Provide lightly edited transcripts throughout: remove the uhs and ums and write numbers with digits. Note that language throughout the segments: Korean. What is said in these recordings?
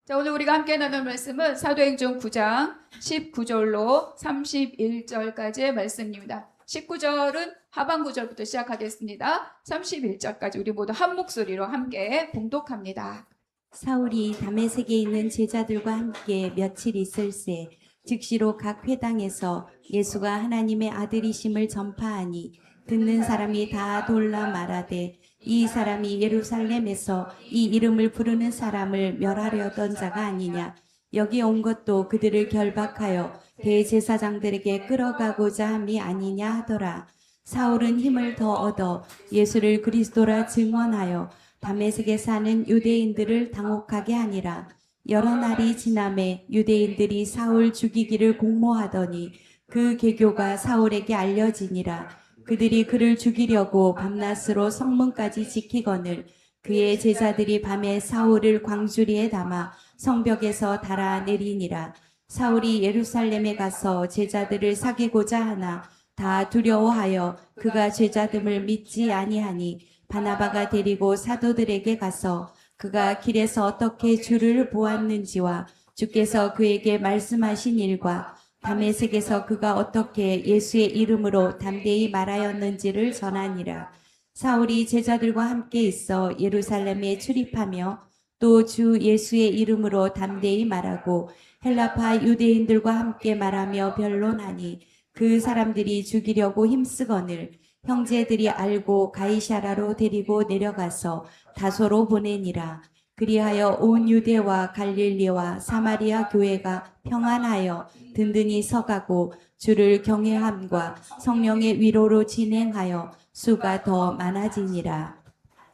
자, 오늘 우리가 함께 나눌 말씀은 사도행전 9장 19절로 31절까지의 말씀입니다. 19절은 하반 구절부터 시작하겠습니다. 31절까지 우리 모두 한 목소리로 함께 봉독합니다. 사울이 다메섹에 있는 제자들과 함께 며칠 있을새 즉시로 각 회당에서 예수가 하나님의 아들이심을 전파하니 듣는 사람이 다 돌라 말하되 이 사람이 예루살렘에서 이 이름을 부르는 사람을 멸하려던 자가 아니냐. 여기 온 것도 그들을 결박하여 대제사장들에게 끌어가고자 함이 아니냐 하더라. 사울은 힘을 더 얻어 예수를 그리스도라 증언하여 다메섹에 사는 유대인들을 당혹하게 하니라. 여러 날이 지남에 유대인들이 사울 죽이기를 공모하더니 그 계교가 사울에게 알려지니라. 그들이 그를 죽이려고 밤낮으로 성문까지 지키거늘 그의 제자들이 밤에 사울을 광주리에 담아 성벽에서 달아내리니라. 사울이 예루살렘에 가서 제자들을 사귀고자 하나 다 두려워하여 그가 제자됨을 믿지 아니하니 바나바가 데리고 사도들에게 가서 그가 길에서 어떻게 주를 보았는지와 주께서 그에게 말씀하신 일과 다메섹에서 그가 어떻게 예수의 이름으로 담대히 말하였는지를 전하니라. 사울이 제자들과 함께 있어 예루살렘에 출입하며 또 주 예수의 이름으로 담대히 말하고 헬라파 유대인들과 함께 말하며 변론하니 그 사람들이 죽이려고 힘쓰거늘 형제들이 알고 가이사라로 데리고 내려가서 다소로 보내니라. 그리하여 온 유대와 갈릴리와 사마리아 교회가 평안하여 든든히 서가고 주를 경외함과 성령의 위로로 진행하여 수가 더 많아지니라.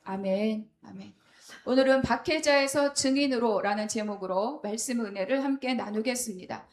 아멘. 아멘. 오늘은 박해자에서 증인으로라는 제목으로 말씀 은혜를 함께 나누겠습니다.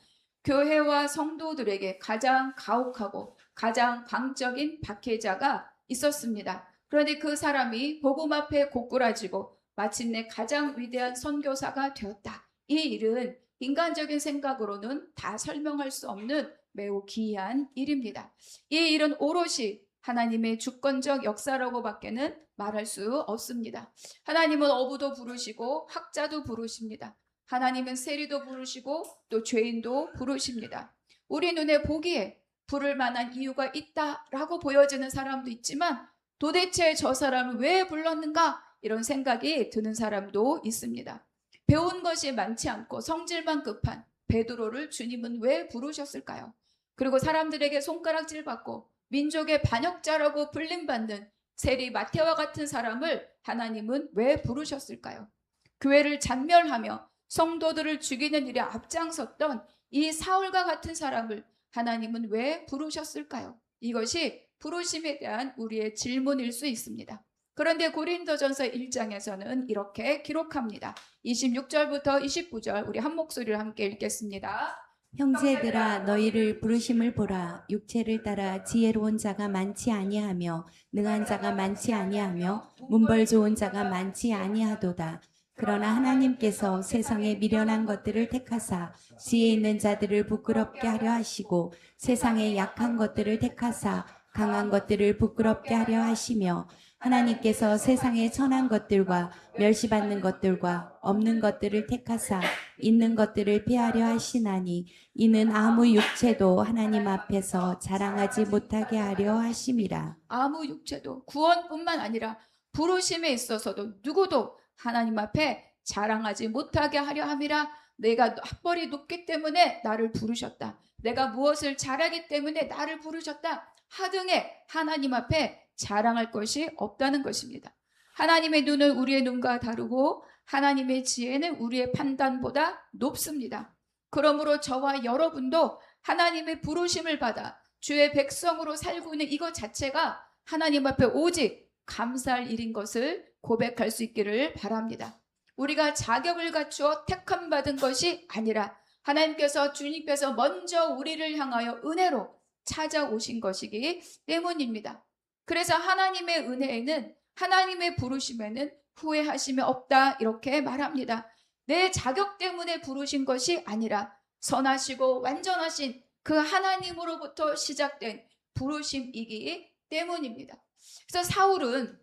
교회와 성도들에게 가장 가혹하고 가장 광적인 박해자가 있었습니다. 그런데 그 사람이 복음 앞에 고꾸라지고 마침내 가장 위대한 선교사가 되었다. 이 일은 인간적인 생각으로는 다 설명할 수 없는 매우 기이한 일입니다. 이 일은 오롯이 하나님의 주권적 역사라고 밖에는 말할 수 없습니다. 하나님은 어부도 부르시고 학자도 부르십니다. 하나님은 세리도 부르시고 또 죄인도 부르십니다. 우리 눈에 보기에 부를 만한 이유가 있다라고 보여지는 사람도 있지만 도대체 저 사람을 왜 불렀는가 이런 생각이 드는 사람도 있습니다. 배운 것이 많지 않고 성질만 급한 베드로를 주님은 왜 부르셨을까요? 그리고 사람들에게 손가락질 받고 민족의 반역자라고 불림받는 세리 마태와 같은 사람을 하나님은 왜 부르셨을까요? 교회를 잔멸하며 성도들을 죽이는 일에 앞장섰던 이 사울과 같은 사람을 하나님은 왜 부르셨을까요? 이것이 부르심에 대한 우리의 질문일 수 있습니다. 그런데 고린도전서 1장에서는 이렇게 기록합니다. 26절부터 29절 우리 한 목소리를 함께 읽겠습니다. 형제들아 너희를 부르심을 보라. 육체를 따라 지혜로운 자가 많지 아니하며 능한 자가 많지 아니하며 문벌 좋은 자가 많지 아니하도다. 그러나 하나님께서 세상에 미련한 것들을 택하사 지혜 있는 자들을 부끄럽게 하려 하시고 세상에 약한 것들을 택하사 강한 것들을 부끄럽게 하려 하시며 하나님께서 세상에 천한 것들과 멸시받는 것들과 없는 것들을 택하사 있는 것들을 피하려 하시나니 이는 아무 육체도 하나님 앞에서 자랑하지 못하게 하려 하심이라. 아무 육체도 구원뿐만 아니라 부르심에 있어서도 누구도 하나님 앞에 자랑하지 못하게 하려 함이라. 내가 학벌이 높기 때문에 나를 부르셨다. 내가 무엇을 잘하기 때문에 나를 부르셨다. 하등에 하나님 앞에 자랑할 것이 없다는 것입니다. 하나님의 눈은 우리의 눈과 다르고 하나님의 지혜는 우리의 판단보다 높습니다. 그러므로 저와 여러분도 하나님의 부르심을 받아 주의 백성으로 살고 있는 이것 자체가 하나님 앞에 오직 감사할 일인 것을 고백할 수 있기를 바랍니다. 우리가 자격을 갖추어 택함 받은 것이 아니라 하나님께서 주님께서 먼저 우리를 향하여 은혜로 찾아오신 것이기 때문입니다. 그래서 하나님의 은혜에는 하나님의 부르심에는 후회하심이 없다 이렇게 말합니다. 내 자격 때문에 부르신 것이 아니라 선하시고 완전하신 그 하나님으로부터 시작된 부르심이기 때문입니다. 그래서 사울은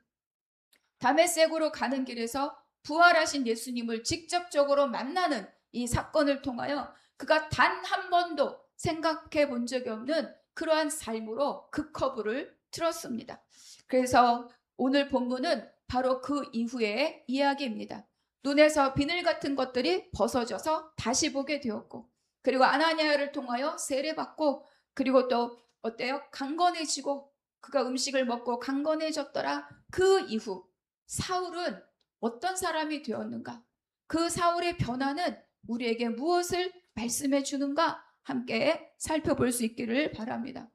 다메섹으로 가는 길에서 부활하신 예수님을 직접적으로 만나는 이 사건을 통하여 그가 단 한 번도 생각해 본 적이 없는 그러한 삶으로 그 커브를 틀었습니다. 그래서 오늘 본문은 바로 그 이후의 이야기입니다. 눈에서 비늘 같은 것들이 벗어져서 다시 보게 되었고, 그리고 아나니아를 통하여 세례받고, 그리고 또 어때요? 강건해지고, 그가 음식을 먹고 강건해졌더라. 그 이후 사울은 어떤 사람이 되었는가? 그 사울의 변화는 우리에게 무엇을 말씀해 주는가? 함께 살펴볼 수 있기를 바랍니다.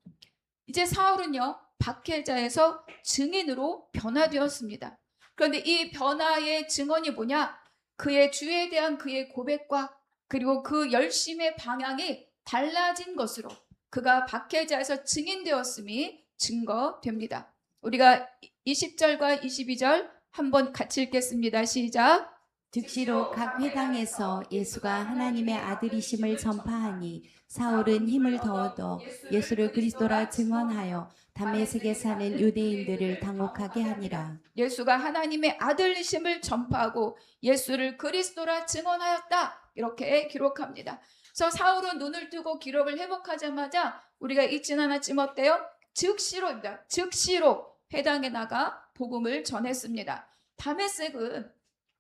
이제 사울은요, 박해자에서 증인으로 변화되었습니다. 그런데 이 변화의 증언이 뭐냐? 그의 주에 대한 그의 고백과 그리고 그 열심의 방향이 달라진 것으로 그가 박해자에서 증인되었음이 증거됩니다. 우리가 20절과 22절 한번 같이 읽겠습니다. 시작. 즉시로 각 회당에서 예수가 하나님의 아들이심을 전파하니 사울은 힘을 더 얻어 예수를 그리스도라 증언하여 다메섹에 사는 유대인들을 당혹하게 하니라. 예수가 하나님의 아들이심을 전파하고 예수를 그리스도라 증언하였다. 이렇게 기록합니다. 그래서 사울은 눈을 뜨고 기록을 회복하자마자 우리가 잊진 않았지만 어때요? 즉시로입니다. 즉시로 회당에 나가 복음을 전했습니다. 다메섹은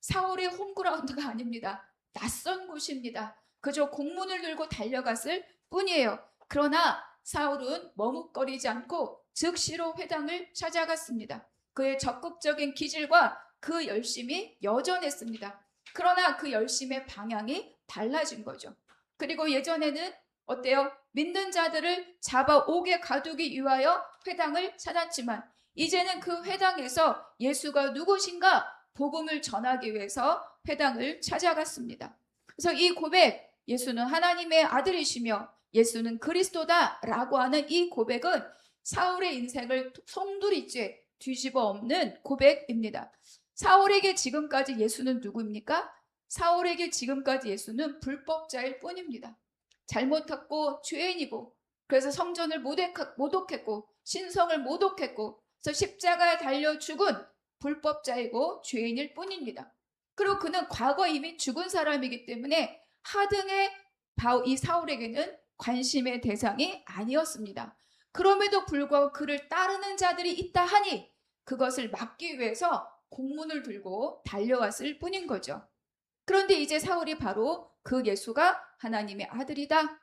사울의 홈그라운드가 아닙니다. 낯선 곳입니다. 그저 공문을 들고 달려갔을 뿐이에요. 그러나 사울은 머뭇거리지 않고 즉시로 회당을 찾아갔습니다. 그의 적극적인 기질과 그 열심이 여전했습니다. 그러나 그 열심의 방향이 달라진 거죠. 그리고 예전에는 어때요? 믿는 자들을 잡아오게 가두기 위하여 회당을 찾았지만 이제는 그 회당에서 예수가 누구신가 복음을 전하기 위해서 회당을 찾아갔습니다. 그래서 이 고백, 예수는 하나님의 아들이시며 예수는 그리스도다라고 하는 이 고백은 사울의 인생을 송두리째 뒤집어 엎는 고백입니다. 사울에게 지금까지 예수는 누구입니까? 사울에게 지금까지 예수는 불법자일 뿐입니다. 잘못했고 죄인이고 그래서 성전을 모독했고 신성을 모독했고 그래서 십자가에 달려 죽은 불법자이고 죄인일 뿐입니다. 그리고 그는 과거 이미 죽은 사람이기 때문에 하등의 이 사울에게는 관심의 대상이 아니었습니다. 그럼에도 불구하고 그를 따르는 자들이 있다 하니 그것을 막기 위해서 공문을 들고 달려왔을 뿐인 거죠. 그런데 이제 사울이 바로 그 예수가 하나님의 아들이다.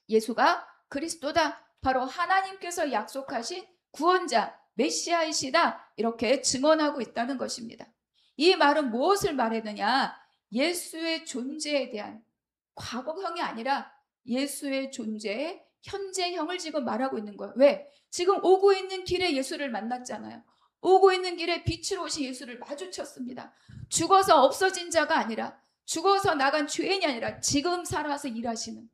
예수가 그리스도다. 바로 하나님께서 약속하신 구원자, 메시아이시다. 이렇게 증언하고 있다는 것입니다. 이 말은 무엇을 말했느냐? 예수의 존재에 대한 과거형이 아니라 예수의 존재의 현재형을 지금 말하고 있는 거예요. 왜? 지금 오고 있는 길에 예수를 만났잖아요. 오고 있는 길에 빛으로 오신 예수를 마주쳤습니다. 죽어서 없어진 자가 아니라 죽어서 나간 죄인이 아니라 지금 살아서 일하시는.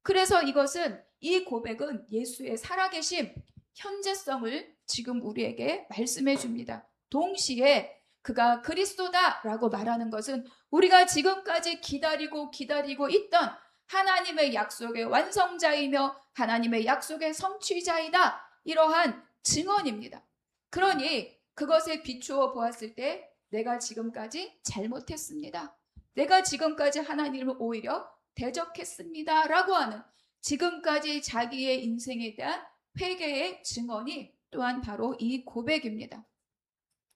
그래서 이것은 이 고백은 예수의 살아계심, 현재성을 지금 우리에게 말씀해 줍니다. 동시에 그가 그리스도다라고 말하는 것은 우리가 지금까지 기다리고 있던 하나님의 약속의 완성자이며 하나님의 약속의 성취자이다. 이러한 증언입니다. 그러니 그것에 비추어 보았을 때 내가 지금까지 잘못했습니다. 내가 지금까지 하나님을 오히려 대적했습니다. 라고 하는 지금까지 자기의 인생에 대한 회개의 증언이 또한 바로 이 고백입니다.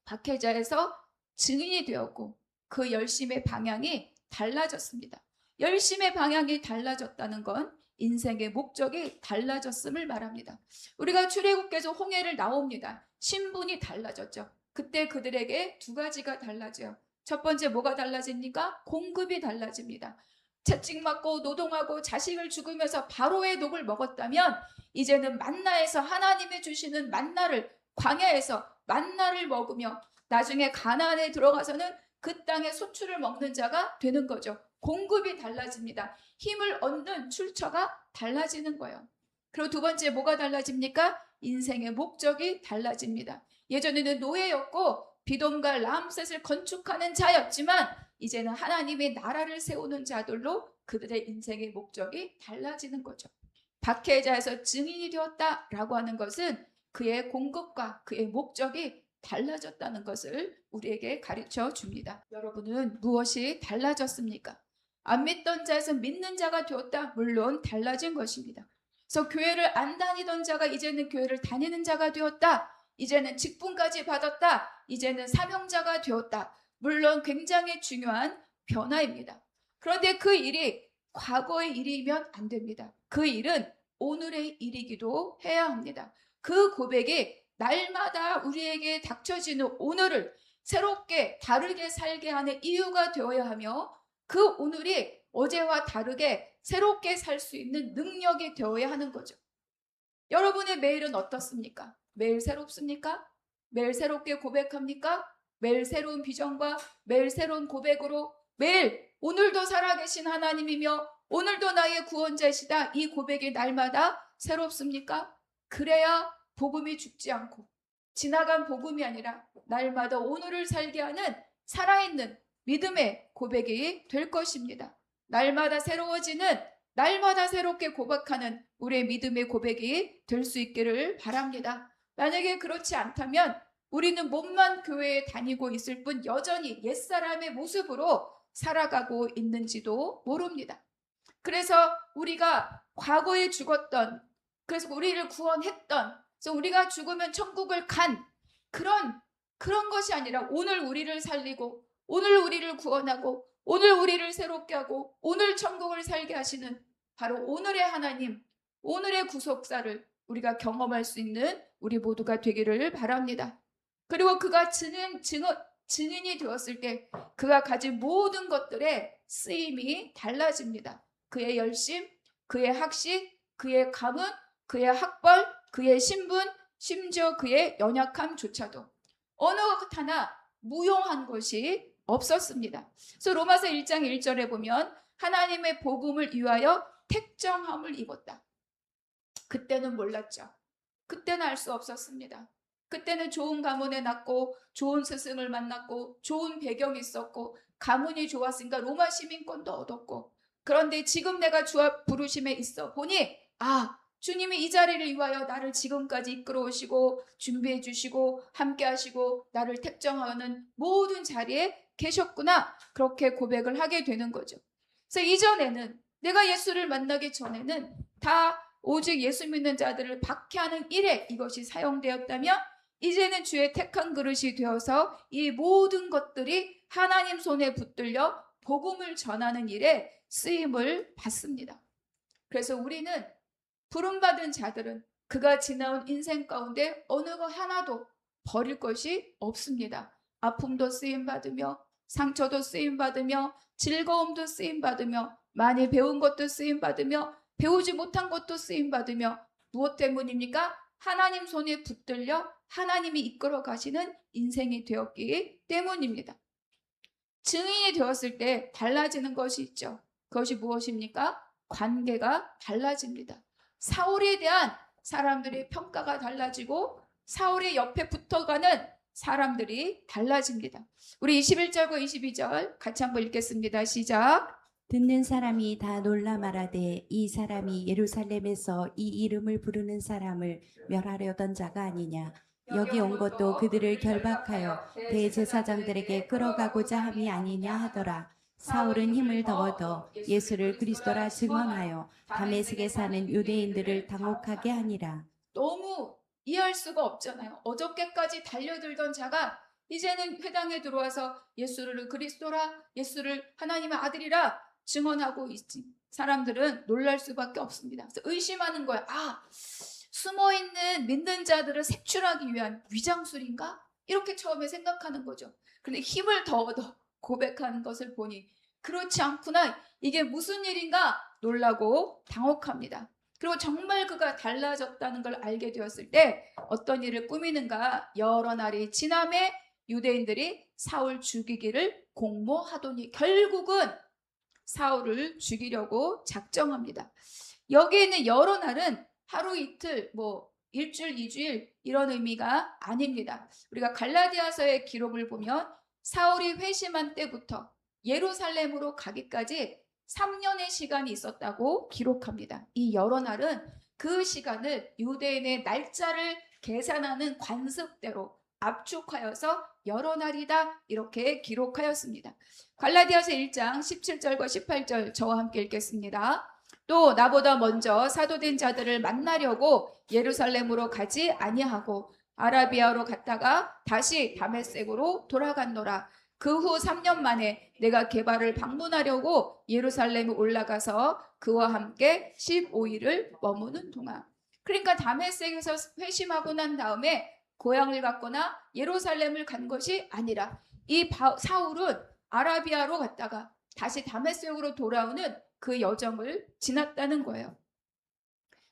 박해자에서 증인이 되었고 그 열심의 방향이 달라졌습니다. 열심의 방향이 달라졌다는 건 인생의 목적이 달라졌음을 말합니다. 우리가 출애굽께서 홍해를 나옵니다. 신분이 달라졌죠. 그때 그들에게 두 가지가 달라져요. 첫 번째 뭐가 달라집니까? 공급이 달라집니다. 채찍맞고 노동하고 자식을 죽이면서 바로의 녹을 먹었다면 이제는 만나에서 하나님이 주시는 만나를 광야에서 만나를 먹으며 나중에 가나안에 들어가서는 그 땅의 소출을 먹는 자가 되는 거죠. 공급이 달라집니다. 힘을 얻는 출처가 달라지는 거예요. 그리고 두 번째 뭐가 달라집니까? 인생의 목적이 달라집니다. 예전에는 노예였고 비돔과 람셋을 건축하는 자였지만 이제는 하나님의 나라를 세우는 자들로 그들의 인생의 목적이 달라지는 거죠. 박해자에서 증인이 되었다라고 하는 것은 그의 공급과 그의 목적이 달라졌다는 것을 우리에게 가르쳐 줍니다. 여러분은 무엇이 달라졌습니까? 안 믿던 자에서 믿는 자가 되었다. 물론 달라진 것입니다. 그래서 교회를 안 다니던 자가 이제는 교회를 다니는 자가 되었다. 이제는 직분까지 받았다. 이제는 사명자가 되었다. 물론 굉장히 중요한 변화입니다. 그런데 그 일이 과거의 일이면 안 됩니다. 그 일은 오늘의 일이기도 해야 합니다. 그 고백이 날마다 우리에게 닥쳐지는 오늘을 새롭게 다르게 살게 하는 이유가 되어야 하며, 그 오늘이 어제와 다르게 새롭게 살 수 있는 능력이 되어야 하는 거죠. 여러분의 매일은 어떻습니까? 매일 새롭습니까? 매일 새롭게 고백합니까? 매일 새로운 비전과 매일 새로운 고백으로 매일 오늘도 살아계신 하나님이며 오늘도 나의 구원자이시다, 이 고백이 날마다 새롭습니까? 그래야 복음이 죽지 않고 지나간 복음이 아니라 날마다 오늘을 살게 하는 살아있는 믿음의 고백이 될 것입니다. 날마다 새로워지는, 날마다 새롭게 고백하는 우리의 믿음의 고백이 될 수 있기를 바랍니다. 만약에 그렇지 않다면 우리는 몸만 교회에 다니고 있을 뿐 여전히 옛사람의 모습으로 살아가고 있는지도 모릅니다. 그래서 우리가 과거에 죽었던, 그래서 우리를 구원했던, 그래서 우리가 죽으면 천국을 간 그런 것이 아니라 오늘 우리를 살리고 오늘 우리를 구원하고 오늘 우리를 새롭게 하고 오늘 천국을 살게 하시는 바로 오늘의 하나님, 오늘의 구속사를 우리가 경험할 수 있는 우리 모두가 되기를 바랍니다. 그리고 그가 증인이 되었을 때 그가 가진 모든 것들의 쓰임이 달라집니다. 그의 열심, 그의 학식, 그의 가문, 그의 학벌, 그의 신분, 심지어 그의 연약함조차도 어느 것 하나 무용한 것이 없었습니다. 그래서 로마서 1장 1절에 보면 하나님의 복음을 위하여 택정함을 입었다. 그때는 몰랐죠. 그때는 알 수 없었습니다. 그때는 좋은 가문에 낳고 좋은 스승을 만났고 좋은 배경이 있었고 가문이 좋았으니까 로마 시민권도 얻었고, 그런데 지금 내가 주 앞 부르심에 있어 보니 주님이 이 자리를 위하여 나를 지금까지 이끌어 오시고 준비해 주시고 함께 하시고 나를 택정하는 모든 자리에 계셨구나, 그렇게 고백을 하게 되는 거죠. 그래서 이전에는, 내가 예수를 만나기 전에는 다 오직 예수 믿는 자들을 박해하는 일에 이것이 사용되었다면 이제는 주의 택한 그릇이 되어서 이 모든 것들이 하나님 손에 붙들려 복음을 전하는 일에 쓰임을 받습니다. 그래서 우리는 부름받은 자들은 그가 지나온 인생 가운데 어느 것 하나도 버릴 것이 없습니다. 아픔도 쓰임받으며 상처도 쓰임받으며 즐거움도 쓰임받으며 많이 배운 것도 쓰임받으며 배우지 못한 것도 쓰임받으며, 무엇 때문입니까? 하나님 손에 붙들려 하나님이 이끌어 가시는 인생이 되었기 때문입니다. 증인이 되었을 때 달라지는 것이 있죠. 그것이 무엇입니까? 관계가 달라집니다. 사울에 대한 사람들의 평가가 달라지고 사울의 옆에 붙어가는 사람들이 달라집니다. 우리 21절과 22절 같이 한번 읽겠습니다. 시작. 듣는 사람이 다 놀라 말하되 이 사람이 예루살렘에서 이 이름을 부르는 사람을 멸하려던 자가 아니냐. 여기 온 것도 그들을 결박하여 대제사장들에게 끌어가고자 함이 아니냐 하더라. 사울은 힘을 더 얻어 예수를 그리스도라 증언하여 다메섹에 사는 유대인들을 당혹하게 하니라. 너무 이해할 수가 없잖아요. 어저께까지 달려들던 자가 이제는 회당에 들어와서 예수를 그리스도라, 예수를 하나님의 아들이라 증언하고 있지. 사람들은 놀랄 수밖에 없습니다. 그래서 의심하는 거야. 숨어있는 믿는 자들을 색출하기 위한 위장술인가? 이렇게 처음에 생각하는 거죠. 그런데 힘을 더 얻어 고백하는 것을 보니 그렇지 않구나, 이게 무슨 일인가 놀라고 당혹합니다. 그리고 정말 그가 달라졌다는 걸 알게 되었을 때 어떤 일을 꾸미는가? 여러 날이 지남에 유대인들이 사울 죽이기를 공모하더니 결국은 사울을 죽이려고 작정합니다. 여기에 있는 여러 날은 하루 이틀, 일주일, 이주일 이런 의미가 아닙니다. 우리가 갈라디아서의 기록을 보면 사울이 회심한 때부터 예루살렘으로 가기까지 3년의 시간이 있었다고 기록합니다. 이 여러 날은 그 시간을 유대인의 날짜를 계산하는 관습대로 압축하여서 여러 날이다 이렇게 기록하였습니다. 갈라디아서 1장 17절과 18절 저와 함께 읽겠습니다. 또 나보다 먼저 사도된 자들을 만나려고 예루살렘으로 가지 아니하고 아라비아로 갔다가 다시 다메섹으로 돌아갔노라. 그 후 3년 만에 내가 게바를 방문하려고 예루살렘에 올라가서 그와 함께 15일을 머무는 동안. 그러니까 다메섹에서 회심하고 난 다음에 고향을 갔거나 예루살렘을 간 것이 아니라 이 사울은 아라비아로 갔다가 다시 다메섹으로 돌아오는 그 여정을 지났다는 거예요.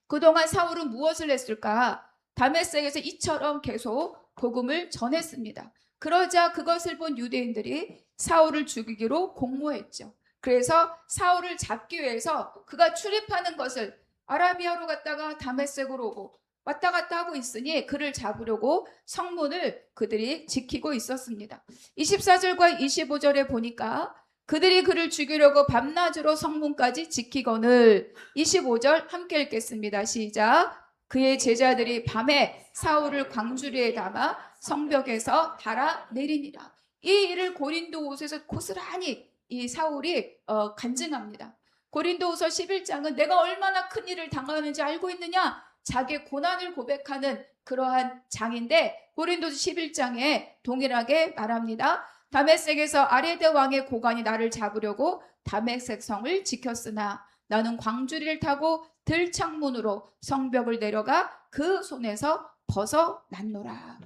그동안 사울은 무엇을 했을까? 다메섹에서 이처럼 계속 복음을 전했습니다. 그러자 그것을 본 유대인들이 사울을 죽이기로 공모했죠. 그래서 사울을 잡기 위해서 그가 출입하는 것을 아라비아로 갔다가 다메섹으로 오고 왔다 갔다 하고 있으니 그를 잡으려고 성문을 그들이 지키고 있었습니다. 24절과 25절에 보니까 그들이 그를 죽이려고 밤낮으로 성문까지 지키거늘. 25절 함께 읽겠습니다. 시작. 그의 제자들이 밤에 사울을 광주리에 담아 성벽에서 달아 내리니라. 이 일을 고린도후서에서 고스란히 이 사울이 간증합니다. 고린도후서 11장은 내가 얼마나 큰 일을 당하는지 알고 있느냐? 자기의 고난을 고백하는 그러한 장인데 고린도서 11장에 동일하게 말합니다. 다메섹에서 아레데 왕의 고관이 나를 잡으려고 다메섹 성을 지켰으나 나는 광주리를 타고 들창문으로 성벽을 내려가 그 손에서 벗어났노라.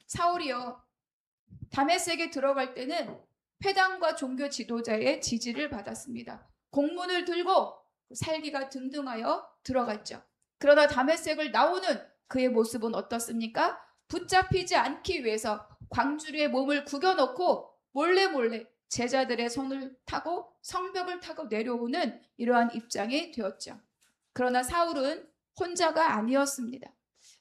사울이요, 다메섹에 들어갈 때는 회당과 종교 지도자의 지지를 받았습니다. 공문을 들고 살기가 등등하여 들어갔죠. 그러나 다메섹을 나오는 그의 모습은 어떻습니까? 붙잡히지 않기 위해서 광주리에 몸을 구겨놓고 몰래 제자들의 손을 타고 성벽을 타고 내려오는 이러한 입장이 되었죠. 그러나 사울은 혼자가 아니었습니다.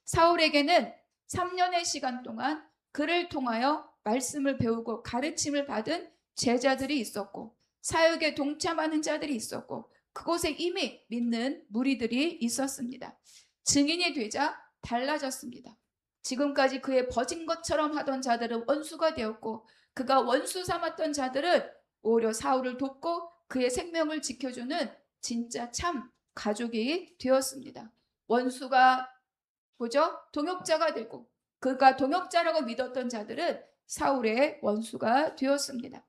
사울에게는 3년의 시간 동안 그를 통하여 말씀을 배우고 가르침을 받은 제자들이 있었고 사역에 동참하는 자들이 있었고 그곳에 이미 믿는 무리들이 있었습니다. 증인이 되자 달라졌습니다. 지금까지 그의 버진 것처럼 하던 자들은 원수가 되었고 그가 원수 삼았던 자들은 오히려 사울을 돕고 그의 생명을 지켜주는 진짜 참 가족이 되었습니다. 원수가 뭐죠? 동역자가 되고 그가 동역자라고 믿었던 자들은 사울의 원수가 되었습니다.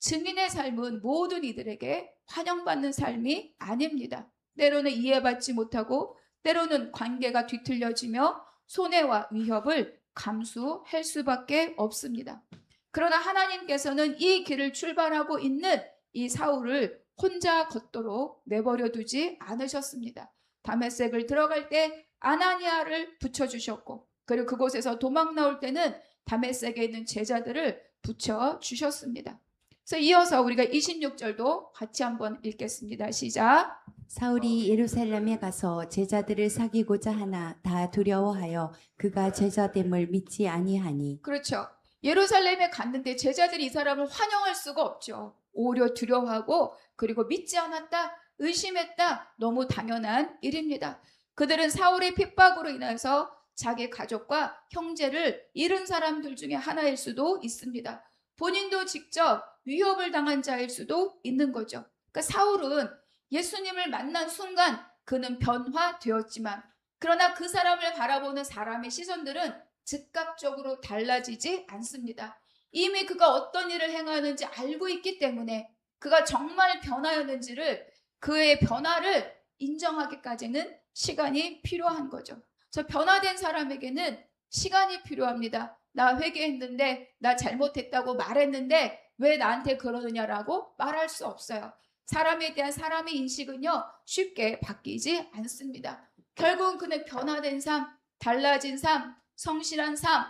증인의 삶은 모든 이들에게 환영받는 삶이 아닙니다. 때로는 이해받지 못하고 때로는 관계가 뒤틀려지며 손해와 위협을 감수할 수밖에 없습니다. 그러나 하나님께서는 이 길을 출발하고 있는 이 사울을 혼자 걷도록 내버려 두지 않으셨습니다. 다메섹을 들어갈 때 아나니아를 붙여주셨고 그리고 그곳에서 도망 나올 때는 다메섹에 있는 제자들을 붙여주셨습니다. 그래서 이어서 우리가 26절도 같이 한번 읽겠습니다. 시작. 사울이 예루살렘에 가서 제자들을 사귀고자 하나 다 두려워하여 그가 제자됨을 믿지 아니하니. 그렇죠. 예루살렘에 갔는데 제자들이 이 사람을 환영할 수가 없죠. 오히려 두려워하고 그리고 믿지 않았다, 의심했다. 너무 당연한 일입니다. 그들은 사울의 핍박으로 인해서 자기 가족과 형제를 잃은 사람들 중에 하나일 수도 있습니다. 본인도 직접 위협을 당한 자일 수도 있는 거죠. 그러니까 사울은 예수님을 만난 순간 그는 변화되었지만 그러나 그 사람을 바라보는 사람의 시선들은 즉각적으로 달라지지 않습니다. 이미 그가 어떤 일을 행하는지 알고 있기 때문에 그가 정말 변화였는지를 그의 변화를 인정하기까지는 시간이 필요한 거죠. 그래서 변화된 사람에게는 시간이 필요합니다. 나 회개했는데 나 잘못했다고 말했는데 왜 나한테 그러느냐라고 말할 수 없어요. 사람에 대한 사람의 인식은요 쉽게 바뀌지 않습니다. 결국은 그는 변화된 삶, 달라진 삶, 성실한 삶,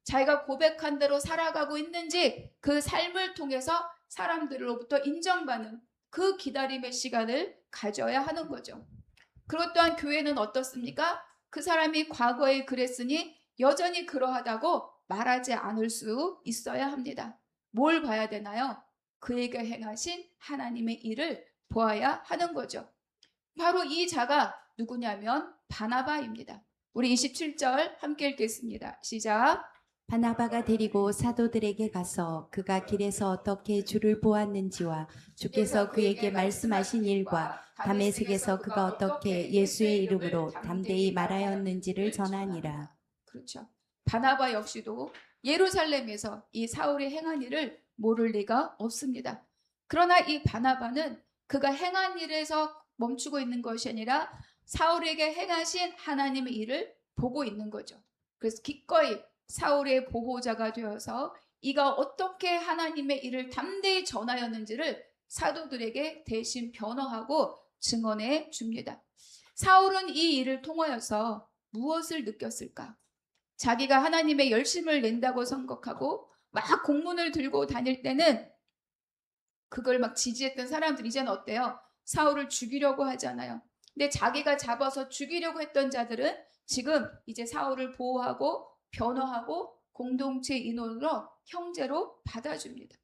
자기가 고백한 대로 살아가고 있는지 그 삶을 통해서 사람들로부터 인정받는 그 기다림의 시간을 가져야 하는 거죠. 그것 또한 교회는 어떻습니까? 그 사람이 과거에 그랬으니 여전히 그러하다고 말하지 않을 수 있어야 합니다. 뭘 봐야 되나요? 그에게 행하신 하나님의 일을 보아야 하는 거죠. 바로 이 자가 누구냐면 바나바입니다. 우리 27절 함께 읽겠습니다. 시작. 바나바가 데리고 사도들에게 가서 그가 길에서 어떻게 주를 보았는지와 주께서 그에게 말씀하신 일과 다메섹에서 그가 어떻게 예수의 이름으로 담대히 말하였는지를 전하니라. 그렇죠. 바나바 역시도 예루살렘에서 이 사울이 행한 일을 모를 리가 없습니다. 그러나 이 바나바는 그가 행한 일에서 멈추고 있는 것이 아니라 사울에게 행하신 하나님의 일을 보고 있는 거죠. 그래서 기꺼이 사울의 보호자가 되어서 이가 어떻게 하나님의 일을 담대히 전하였는지를 사도들에게 대신 변호하고 증언해 줍니다. 사울은 이 일을 통하여서 무엇을 느꼈을까? 자기가 하나님의 열심을 낸다고 생각하고 막 공문을 들고 다닐 때는 그걸 막 지지했던 사람들 이제는 어때요? 사울을 죽이려고 하잖아요. 근데 자기가 잡아서 죽이려고 했던 자들은 지금 이제 사울을 보호하고 변호하고 공동체 인원으로 형제로 받아줍니다.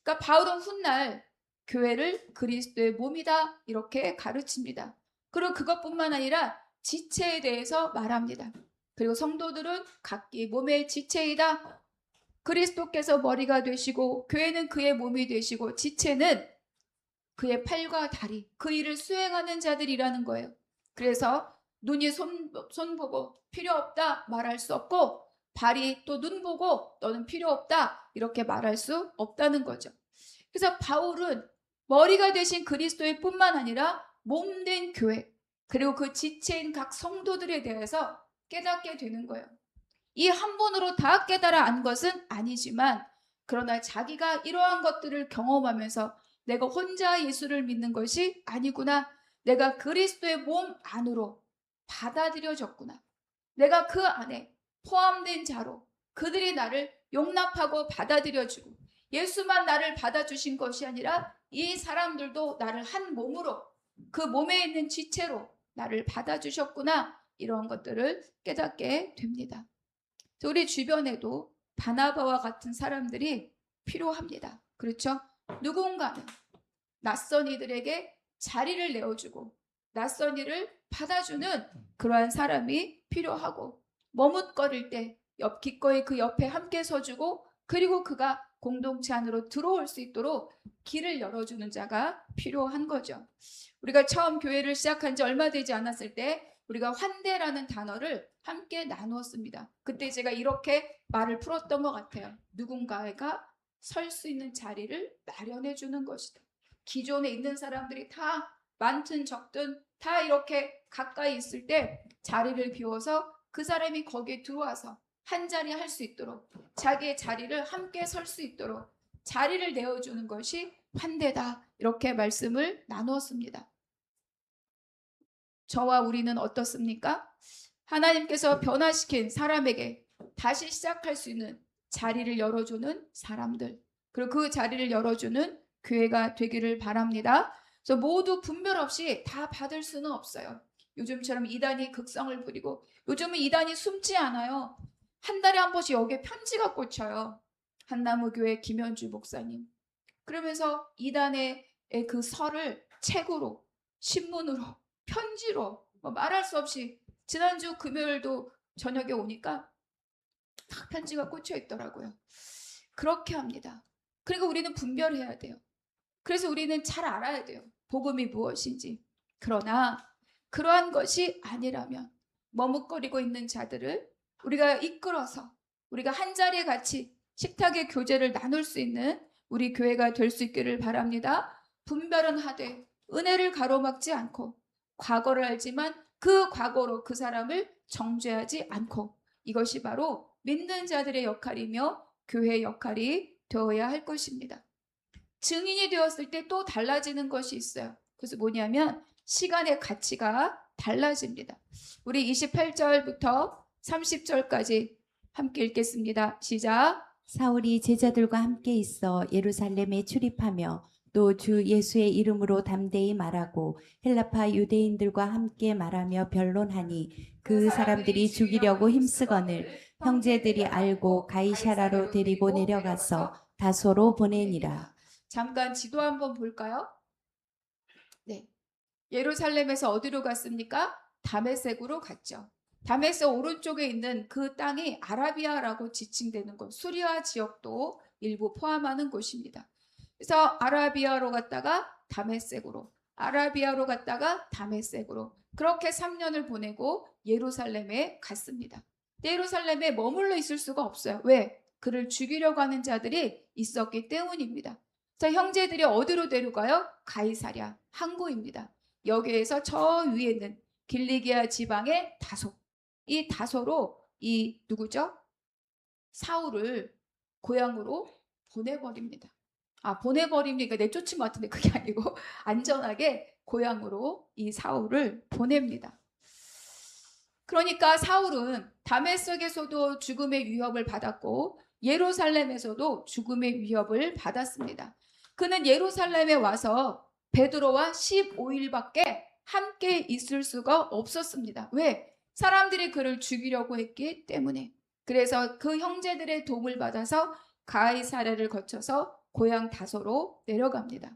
그러니까 바울은 훗날 교회를 그리스도의 몸이다 이렇게 가르칩니다. 그리고 그것뿐만 아니라 지체에 대해서 말합니다. 그리고 성도들은 각기 몸의 지체이다. 그리스도께서 머리가 되시고 교회는 그의 몸이 되시고 지체는 그의 팔과 다리, 그 일을 수행하는 자들이라는 거예요. 그래서 눈이 손 보고 필요 없다 말할 수 없고 발이 또 눈 보고 너는 필요 없다 이렇게 말할 수 없다는 거죠. 그래서 바울은 머리가 되신 그리스도의 뿐만 아니라 몸된 교회 그리고 그 지체인 각 성도들에 대해서 깨닫게 되는 거예요. 이 한 번으로 다 깨달아 안 것은 아니지만 그러나 자기가 이러한 것들을 경험하면서 내가 혼자 예수를 믿는 것이 아니구나. 내가 그리스도의 몸 안으로 받아들여졌구나. 내가 그 안에 포함된 자로 그들이 나를 용납하고 받아들여주고 예수만 나를 받아주신 것이 아니라 이 사람들도 나를 한 몸으로 그 몸에 있는 지체로 나를 받아주셨구나. 이런 것들을 깨닫게 됩니다. 우리 주변에도 바나바와 같은 사람들이 필요합니다. 그렇죠? 누군가는 낯선 이들에게 자리를 내어주고 낯선 이를 받아주는 그러한 사람이 필요하고 머뭇거릴 때 기꺼이 그 옆에 함께 서주고 그리고 그가 공동체 안으로 들어올 수 있도록 길을 열어주는 자가 필요한 거죠. 우리가 처음 교회를 시작한 지 얼마 되지 않았을 때 우리가 환대라는 단어를 함께 나누었습니다. 그때 제가 이렇게 말을 풀었던 것 같아요. 누군가가 설 수 있는 자리를 마련해 주는 것이다. 기존에 있는 사람들이 다 많든 적든 다 이렇게 가까이 있을 때 자리를 비워서 그 사람이 거기에 들어와서 한 자리 할 수 있도록 자기의 자리를 함께 설 수 있도록 자리를 내어주는 것이 환대다. 이렇게 말씀을 나누었습니다. 저와 우리는 어떻습니까? 하나님께서 변화시킨 사람에게 다시 시작할 수 있는 자리를 열어주는 사람들 그리고 그 자리를 열어주는 교회가 되기를 바랍니다. 그래서 모두 분별 없이 다 받을 수는 없어요. 요즘처럼 이단이 극성을 부리고 요즘은 이단이 숨지 않아요. 한 달에 한 번씩 여기에 편지가 꽂혀요. 한나무교회 김현주 목사님. 그러면서 이단의 그 설을 책으로 신문으로 편지로 말할 수 없이 지난주 금요일도 저녁에 오니까 딱 편지가 꽂혀 있더라고요. 그렇게 합니다. 그리고 우리는 분별해야 돼요. 그래서 우리는 잘 알아야 돼요. 복음이 무엇인지. 그러나 그러한 것이 아니라면 머뭇거리고 있는 자들을 우리가 이끌어서 우리가 한자리에 같이 식탁의 교제를 나눌 수 있는 우리 교회가 될 수 있기를 바랍니다. 분별은 하되 은혜를 가로막지 않고 과거를 알지만 그 과거로 그 사람을 정죄하지 않고 이것이 바로 믿는 자들의 역할이며 교회의 역할이 되어야 할 것입니다. 증인이 되었을 때 또 달라지는 것이 있어요. 그래서 뭐냐면 시간의 가치가 달라집니다. 우리 28절부터 30절까지 함께 읽겠습니다. 시작. 사울이 제자들과 함께 있어 예루살렘에 출입하며 또 주 예수의 이름으로 담대히 말하고 헬라파 유대인들과 함께 말하며 변론하니 그 사람들이 죽이려고 힘쓰거늘 형제들이 알고 가이사라로 데리고 내려가서 다소로 보내니라. 잠깐 지도 한번 볼까요? 네. 예루살렘에서 어디로 갔습니까? 다메섹으로 갔죠. 다메섹 오른쪽에 있는 그 땅이 아라비아라고 지칭되는 곳, 수리아 지역도 일부 포함하는 곳입니다. 그래서 아라비아로 갔다가 다메섹으로, 아라비아로 갔다가 다메섹으로 그렇게 3년을 보내고 예루살렘에 갔습니다. 예루살렘에 머물러 있을 수가 없어요. 왜? 그를 죽이려고 하는 자들이 있었기 때문입니다. 자, 형제들이 어디로 데려가요? 가이사랴 항구입니다. 여기에서 저 위에 있는 길리기아 지방의 다소, 이 다소로 이 누구죠? 사울을 고향으로 보내버립니다. 보내버립니까? 내쫓은 것 같은데 그게 아니고 안전하게 고향으로 이 사울을 보냅니다. 그러니까 사울은 다메섹에서도 죽음의 위협을 받았고 예루살렘에서도 죽음의 위협을 받았습니다. 그는 예루살렘에 와서 베드로와 15일밖에 함께 있을 수가 없었습니다. 왜? 사람들이 그를 죽이려고 했기 때문에. 그래서 그 형제들의 도움을 받아서 가이사랴를 거쳐서 고향 다소로 내려갑니다.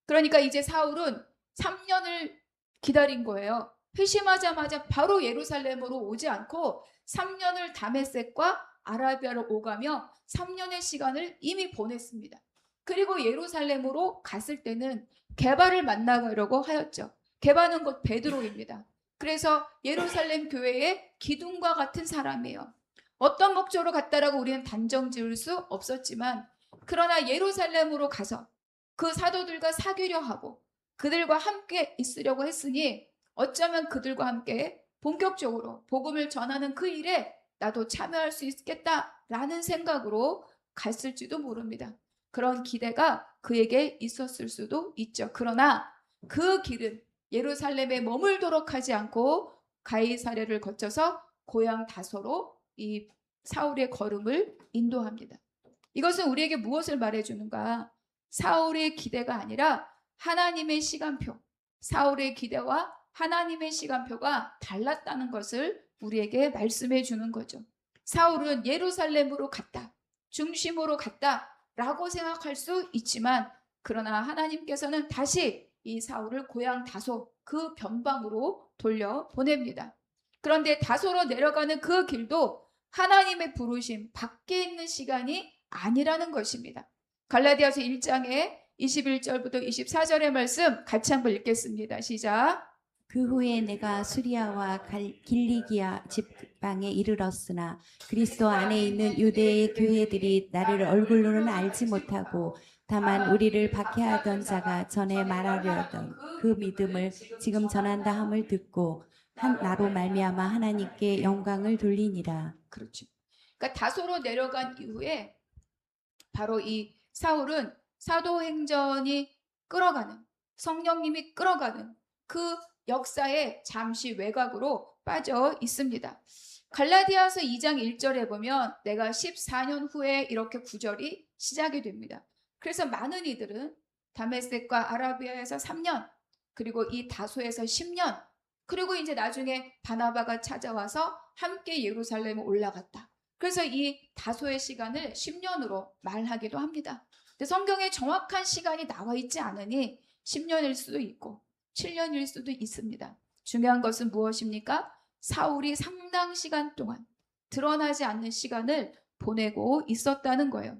그러니까 이제 사울은 3년을 기다린 거예요. 회심하자마자 바로 예루살렘으로 오지 않고 3년을 다메섹과 아라비아로 오가며 3년의 시간을 이미 보냈습니다. 그리고 예루살렘으로 갔을 때는 게바를 만나려고 하였죠. 게바는 곧 베드로입니다. 그래서 예루살렘 교회의 기둥과 같은 사람이에요. 어떤 목적으로 갔다라고 우리는 단정 지을 수 없었지만 그러나 예루살렘으로 가서 그 사도들과 사귀려 하고 그들과 함께 있으려고 했으니 어쩌면 그들과 함께 본격적으로 복음을 전하는 그 일에 나도 참여할 수 있겠다라는 생각으로 갔을지도 모릅니다. 그런 기대가 그에게 있었을 수도 있죠. 그러나 그 길은 예루살렘에 머물도록 하지 않고 가이사랴를 거쳐서 고향 다소로 이 사울의 걸음을 인도합니다. 이것은 우리에게 무엇을 말해주는가? 사울의 기대가 아니라 하나님의 시간표, 사울의 기대와 하나님의 시간표가 달랐다는 것을 우리에게 말씀해 주는 거죠. 사울은 예루살렘으로 갔다, 중심으로 갔다라고 생각할 수 있지만 그러나 하나님께서는 다시 이 사울을 고향 다소 그 변방으로 돌려 보냅니다. 그런데 다소로 내려가는 그 길도 하나님의 부르심 밖에 있는 시간이 아니라는 것입니다. 갈라디아서 1장에 21절부터 24절의 말씀 같이 한번 읽겠습니다. 시작. 그 후에 내가 수리아와 길리기아 지방에 이르렀으나 그리스도 안에 있는 유대의 교회들이 나를 얼굴로는 알지 못하고 다만 우리를 박해하던 자가 전에 말하려던 그 믿음을 지금 전한다 함을 듣고 나로 말미암아 하나님께 영광을 돌리니라. 그렇죠. 그러니까 다소로 내려간 이후에 바로 이 사울은 사도행전이 끌어가는, 성령님이 끌어가는 그 역사의 잠시 외곽으로 빠져 있습니다. 갈라디아서 2장 1절에 보면 내가 14년 후에 이렇게 구절이 시작이 됩니다. 그래서 많은 이들은 다메섹과 아라비아에서 3년, 그리고 이 다소에서 10년, 그리고 이제 나중에 바나바가 찾아와서 함께 예루살렘에 올라갔다. 그래서 이 다소의 시간을 10년으로 말하기도 합니다. 근데 성경에 정확한 시간이 나와 있지 않으니 10년일 수도 있고 7년일 수도 있습니다. 중요한 것은 무엇입니까? 사울이 상당 시간 동안 드러나지 않는 시간을 보내고 있었다는 거예요.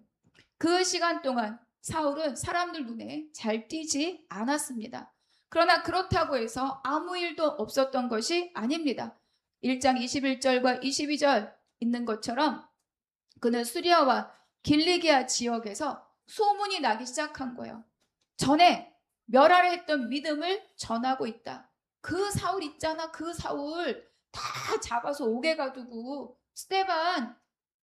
그 시간 동안 사울은 사람들 눈에 잘 띄지 않았습니다. 그러나 그렇다고 해서 아무 일도 없었던 것이 아닙니다. 1장 21절과 22절 있는 것처럼 그는 수리아와 길리기아 지역에서 소문이 나기 시작한 거예요. 전에 멸하려 했던 믿음을 전하고 있다. 그 사울 있잖아. 그 사울 다 잡아서 옥에 가두고 스데반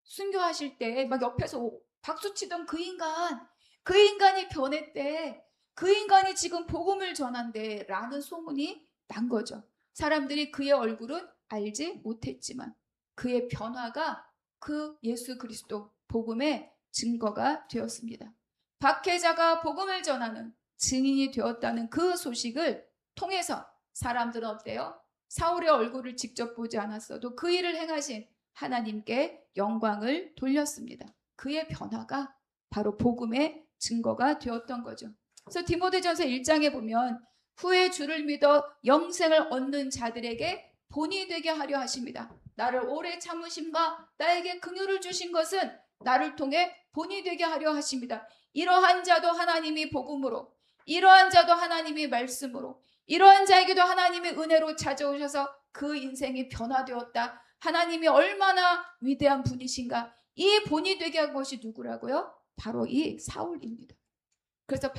순교하실 때 막 옆에서 박수치던 그 인간이 변했대. 그 인간이 지금 복음을 전한대 라는 소문이 난 거죠. 사람들이 그의 얼굴은 알지 못했지만 그의 변화가 그 예수 그리스도 복음의 증거가 되었습니다. 박해자가 복음을 전하는 증인이 되었다는 그 소식을 통해서 사람들은 어때요? 사울의 얼굴을 직접 보지 않았어도 그 일을 행하신 하나님께 영광을 돌렸습니다. 그의 변화가 바로 복음의 증거가 되었던 거죠. 그래서 디모데전서 1장에 보면 후에 주를 믿어 영생을 얻는 자들에게 본이 되게 하려 하십니다. 나를 오래 참으심과 나에게 긍휼을 주신 것은 나를 통해 본이 되게 하려 하십니다. 이러한 자도 하나님이 복음으로, 이러한 자도 하나님이 말씀으로, 이러한 자에게도 하나님의 은혜로 찾아오셔서 그 인생이 변화되었다. 하나님이 얼마나 위대한 분이신가. 이 본이 되게 한 것이 누구라고요? 바로 이 사울입니다. 그래서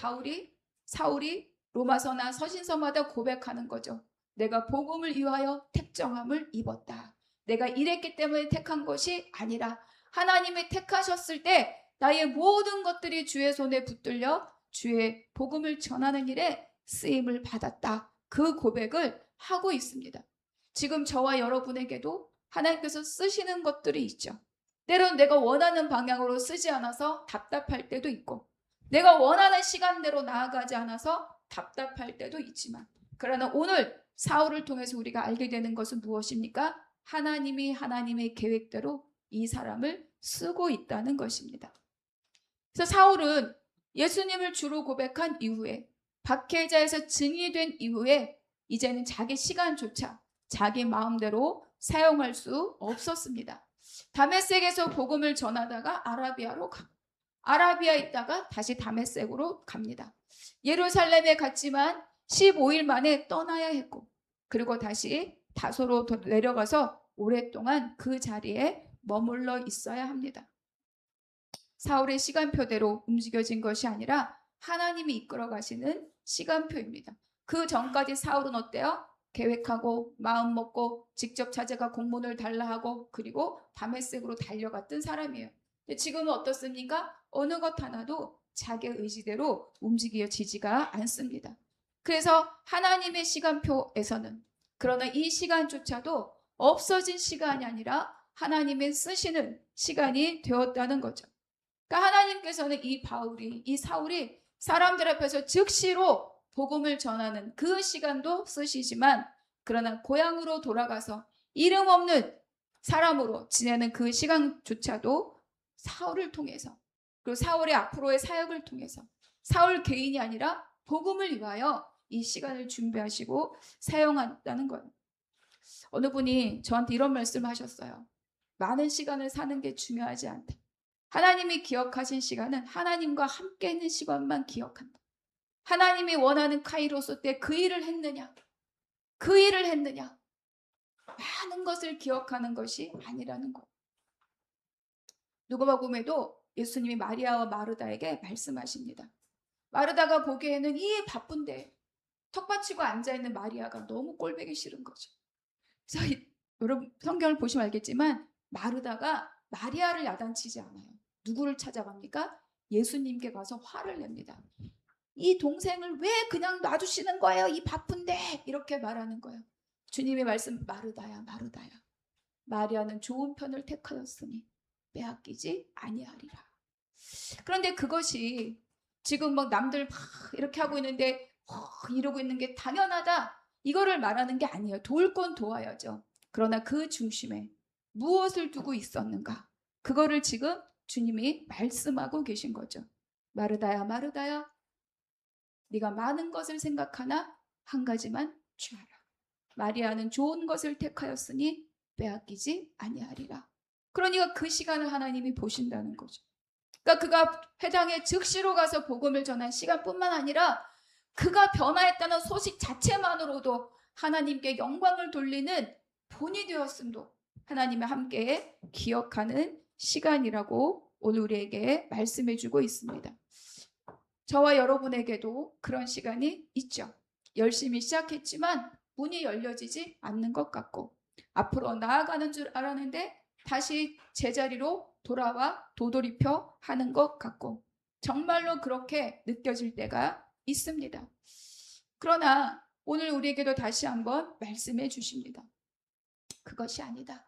사울이 로마서나 서신서마다 고백하는 거죠. 내가 복음을 위하여 택정함을 입었다. 내가 이랬기 때문에 택한 것이 아니라 하나님이 택하셨을 때 나의 모든 것들이 주의 손에 붙들려 주의 복음을 전하는 일에 쓰임을 받았다. 그 고백을 하고 있습니다. 지금 저와 여러분에게도 하나님께서 쓰시는 것들이 있죠. 때로는 내가 원하는 방향으로 쓰지 않아서 답답할 때도 있고, 내가 원하는 시간대로 나아가지 않아서 답답할 때도 있지만, 그러나 오늘 사울을 통해서 우리가 알게 되는 것은 무엇입니까? 하나님이 하나님의 계획대로 이 사람을 쓰고 있다는 것입니다. 그래서 사울은 예수님을 주로 고백한 이후에, 박해자에서 증인이 된 이후에 이제는 자기 시간조차 자기 마음대로 사용할 수 없었습니다. 다메섹에서 복음을 전하다가 아라비아에 있다가 다시 다메섹으로 갑니다. 예루살렘에 갔지만 15일 만에 떠나야 했고, 그리고 다시 다소로 내려가서 오랫동안 그 자리에 머물러 있어야 합니다. 사울의 시간표대로 움직여진 것이 아니라 하나님이 이끌어 가시는 시간표입니다. 그 전까지 사울은 어때요? 계획하고 마음 먹고 직접 찾아가 공문을 달라 하고 그리고 다메섹으로 달려갔던 사람이에요. 근데 지금은 어떻습니까? 어느 것 하나도 자기 의지대로 움직여지지가 않습니다. 그래서 하나님의 시간표에서는, 그러나 이 시간조차도 없어진 시간이 아니라 하나님의 쓰시는 시간이 되었다는 거죠. 그러니까 하나님께서는 이 사울이 사람들 앞에서 즉시로 복음을 전하는 그 시간도 쓰시지만, 그러나 고향으로 돌아가서 이름 없는 사람으로 지내는 그 시간조차도 사울을 통해서, 그리고 사울의 앞으로의 사역을 통해서, 사울 개인이 아니라 복음을 위하여 이 시간을 준비하시고 사용한다는 거예요. 어느 분이 저한테 이런 말씀하셨어요. 많은 시간을 사는 게 중요하지 않다. 하나님이 기억하신 시간은 하나님과 함께 있는 시간만 기억한다. 하나님이 원하는 카이로스 때 그 일을 했느냐, 많은 것을 기억하는 것이 아니라는 것. 누가복음에도 예수님이 마리아와 마르다에게 말씀하십니다. 마르다가 보기에는 이 바쁜데 턱받치고 앉아있는 마리아가 너무 꼴보기 싫은 거죠. 그래서 여러분 성경을 보시면 알겠지만 마르다가 마리아를 야단치지 않아요. 누구를 찾아갑니까? 예수님께 가서 화를 냅니다. 이 동생을 왜 그냥 놔두시는 거예요? 이 바쁜데, 이렇게 말하는 거예요. 주님의 말씀, 마르다야 마리아는 좋은 편을 택하였으니 빼앗기지 아니하리라. 그런데 그것이 지금 막 남들 막 이렇게 하고 있는데 이러고 있는 게 당연하다, 이거를 말하는 게 아니에요. 도울 건 도와야죠. 그러나 그 중심에 무엇을 두고 있었는가, 그거를 지금 주님이 말씀하고 계신 거죠. 마르다야 네가 많은 것을 생각하나 한 가지만 취하라. 마리아는 좋은 것을 택하였으니 빼앗기지 아니하리라. 그러니까 그 시간을 하나님이 보신다는 거죠. 그러니까 그가 회당에 즉시로 가서 복음을 전한 시간뿐만 아니라 그가 변화했다는 소식 자체만으로도 하나님께 영광을 돌리는 본이 되었음도 하나님의 함께 기억하는 시간이라고 오늘 우리에게 말씀해 주고 있습니다. 저와 여러분에게도 그런 시간이 있죠. 열심히 시작했지만 문이 열려지지 않는 것 같고, 앞으로 나아가는 줄 알았는데 다시 제자리로 돌아와 도돌이표 하는 것 같고, 정말로 그렇게 느껴질 때가 있습니다. 그러나 오늘 우리에게도 다시 한번 말씀해 주십니다. 그것이 아니다.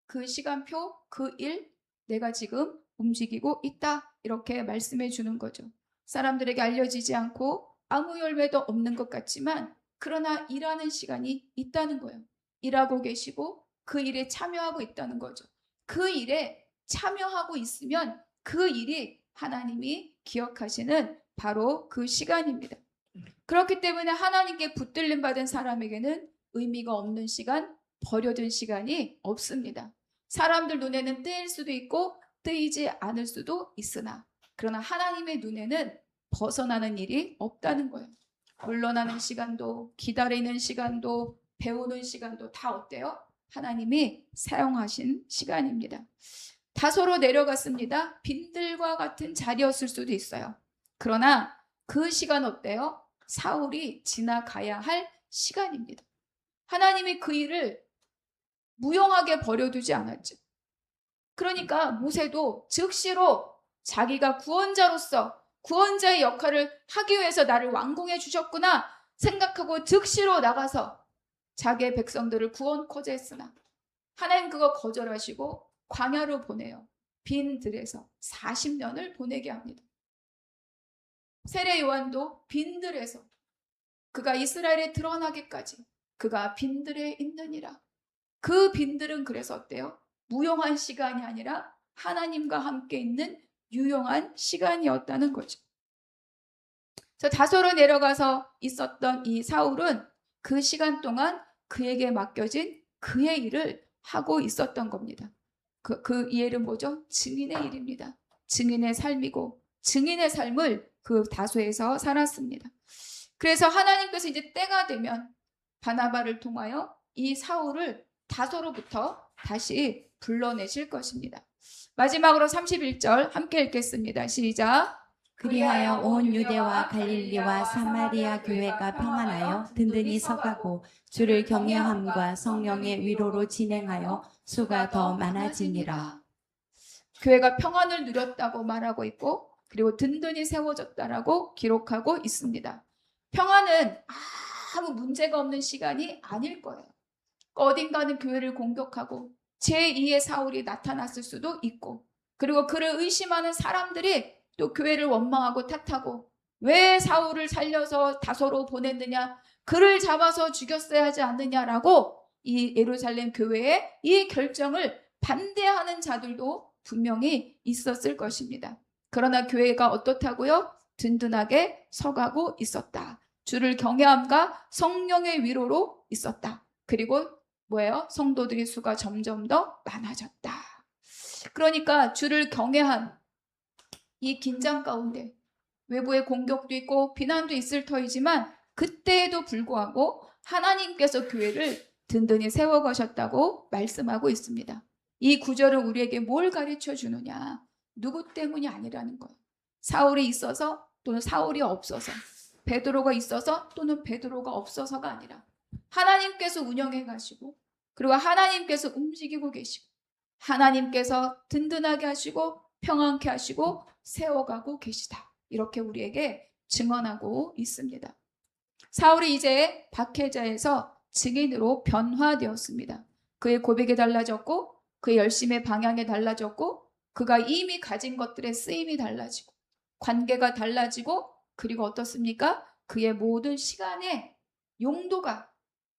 그 시간표, 그 일, 내가 지금 움직이고 있다. 이렇게 말씀해 주는 거죠. 사람들에게 알려지지 않고 아무 열매도 없는 것 같지만, 그러나 일하는 시간이 있다는 거예요. 일하고 계시고 그 일에 참여하고 있다는 거죠. 그 일에 참여하고 있으면 그 일이 하나님이 기억하시는 바로 그 시간입니다. 그렇기 때문에 하나님께 붙들림 받은 사람에게는 의미가 없는 시간, 버려둔 시간이 없습니다. 사람들 눈에는 뜨일 수도 있고 뜨이지 않을 수도 있으나 그러나 하나님의 눈에는 벗어나는 일이 없다는 거예요. 물러나는 시간도 기다리는 시간도 배우는 시간도 다 어때요? 하나님이 사용하신 시간입니다. 다소로 내려갔습니다. 빈들과 같은 자리였을 수도 있어요. 그러나 그 시간 어때요? 사울이 지나가야 할 시간입니다. 하나님이 그 일을 무용하게 버려두지 않았죠. 그러니까 모세도 즉시로 자기가 구원자로서 구원자의 역할을 하기 위해서 나를 완공해 주셨구나 생각하고 즉시로 나가서 자기의 백성들을 구원코자 했으나 하나님 그거 거절하시고 광야로 보내요. 빈 들에서 40년을 보내게 합니다. 세례 요한도 빈 들에서 그가 이스라엘에 드러나기까지 그가 빈들에 있느니라. 그 빈들은 그래서 어때요? 무용한 시간이 아니라 하나님과 함께 있는 유용한 시간이었다는 거죠. 그래서 다소로 내려가서 있었던 이 사울은 그 시간 동안 그에게 맡겨진 그의 일을 하고 있었던 겁니다. 그 일은 뭐죠? 증인의 일입니다. 증인의 삶이고 증인의 삶을 그 다소에서 살았습니다. 그래서 하나님께서 이제 때가 되면 바나바를 통하여 이 사울을 다소로부터 다시 불러내실 것입니다. 마지막으로 31절 함께 읽겠습니다. 시작. 그리하여 온 유대와 갈릴리와 사마리아 교회가 평안하여 든든히 서가고 주를 경외함과 성령의 위로로 진행하여 수가 더 많아지니라. 교회가 평안을 누렸다고 말하고 있고 그리고 든든히 세워졌다라고 기록하고 있습니다. 평안은 아무 문제가 없는 시간이 아닐 거예요. 어딘가는 교회를 공격하고 제2의 사울이 나타났을 수도 있고 그리고 그를 의심하는 사람들이 또 교회를 원망하고 탓하고 왜 사울을 살려서 다소로 보냈느냐 그를 잡아서 죽였어야 하지 않느냐라고 이 예루살렘 교회의 이 결정을 반대하는 자들도 분명히 있었을 것입니다. 그러나 교회가 어떻다고요? 든든하게 서가고 있었다. 주를 경외함과 성령의 위로로 있었다. 그리고 뭐예요? 성도들의 수가 점점 더 많아졌다. 그러니까 주를 경외한 이 긴장 가운데 외부의 공격도 있고 비난도 있을 터이지만 그때에도 불구하고 하나님께서 교회를 든든히 세워가셨다고 말씀하고 있습니다. 이 구절은 우리에게 뭘 가르쳐 주느냐? 누구 때문이 아니라는 거예요. 사울이 있어서 또는 사울이 없어서 베드로가 있어서 또는 베드로가 없어서가 아니라 하나님께서 운영해 가시고 그리고 하나님께서 움직이고 계시고 하나님께서 든든하게 하시고 평안케 하시고 세워가고 계시다. 이렇게 우리에게 증언하고 있습니다. 사울이 이제 박해자에서 증인으로 변화되었습니다. 그의 고백이 달라졌고 그의 열심의 방향이 달라졌고 그가 이미 가진 것들의 쓰임이 달라지고 관계가 달라지고 그리고 어떻습니까? 그의 모든 시간의 용도가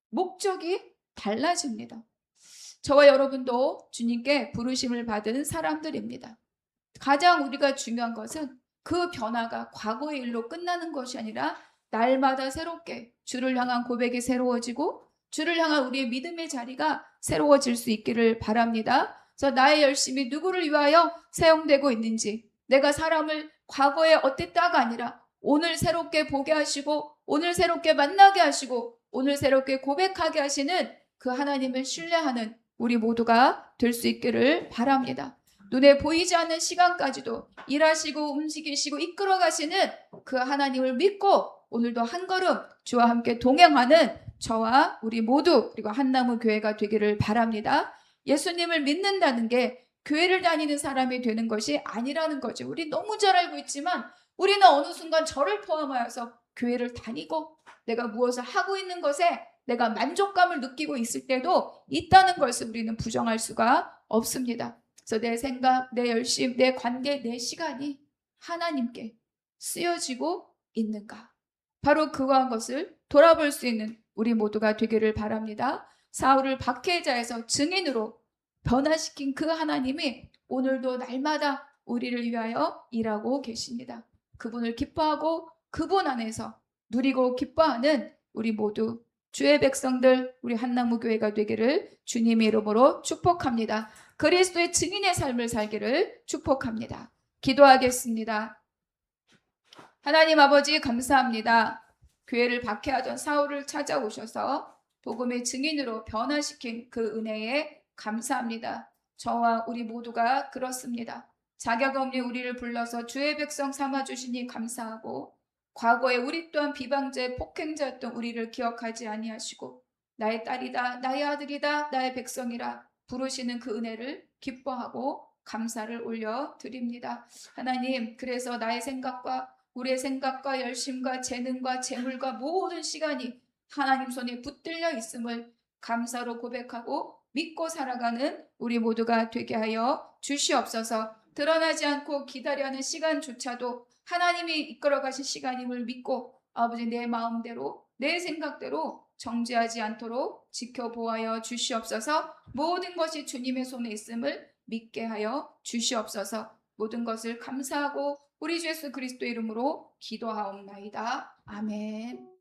목적이 달라집니다. 저와 여러분도 주님께 부르심을 받은 사람들입니다. 가장 우리가 중요한 것은 그 변화가 과거의 일로 끝나는 것이 아니라 날마다 새롭게 주를 향한 고백이 새로워지고 주를 향한 우리의 믿음의 자리가 새로워질 수 있기를 바랍니다. 그래서 나의 열심이 누구를 위하여 사용되고 있는지 내가 사람을 과거에 어땠다가 아니라 오늘 새롭게 보게 하시고 오늘 새롭게 만나게 하시고 오늘 새롭게 고백하게 하시는 그 하나님을 신뢰하는 우리 모두가 될 수 있기를 바랍니다. 눈에 보이지 않는 시간까지도 일하시고 움직이시고 이끌어 가시는 그 하나님을 믿고 오늘도 한 걸음 주와 함께 동행하는 저와 우리 모두 그리고 한나무 교회가 되기를 바랍니다. 예수님을 믿는다는 게 교회를 다니는 사람이 되는 것이 아니라는 거죠. 우리 너무 잘 알고 있지만 우리는 어느 순간 저를 포함하여서 교회를 다니고 내가 무엇을 하고 있는 것에 내가 만족감을 느끼고 있을 때도 있다는 것을 우리는 부정할 수가 없습니다. 그래서 내 생각, 내 열심, 내 관계, 내 시간이 하나님께 쓰여지고 있는가? 바로 그러한 것을 돌아볼 수 있는 우리 모두가 되기를 바랍니다. 사울을 박해자에서 증인으로 변화시킨 그 하나님이 오늘도 날마다 우리를 위하여 일하고 계십니다. 그분을 기뻐하고 그분 안에서 누리고 기뻐하는 우리 모두 주의 백성들 우리 한나무 교회가 되기를 주님의 이름으로 축복합니다. 그리스도의 증인의 삶을 살기를 축복합니다. 기도하겠습니다. 하나님 아버지 감사합니다. 교회를 박해하던 사울을 찾아오셔서 복음의 증인으로 변화시킨 그 은혜에 감사합니다. 저와 우리 모두가 그렇습니다. 자격 없는 우리를 불러서 주의 백성 삼아주시니 감사하고 과거에 우리 또한 비방자 폭행자였던 우리를 기억하지 아니하시고 나의 딸이다 나의 아들이다 나의 백성이라 부르시는 그 은혜를 기뻐하고 감사를 올려드립니다. 하나님, 그래서 나의 생각과 우리의 생각과 열심과 재능과 재물과 모든 시간이 하나님 손에 붙들려 있음을 감사로 고백하고 믿고 살아가는 우리 모두가 되게 하여 주시옵소서. 드러나지 않고 기다려하는 시간조차도 하나님이 이끌어 가신 시간임을 믿고 아버지 내 마음대로 내 생각대로 정죄하지 않도록 지켜보아여 주시옵소서. 모든 것이 주님의 손에 있음을 믿게 하여 주시옵소서. 모든 것을 감사하고 우리 주 예수 그리스도 이름으로 기도하옵나이다. 아멘.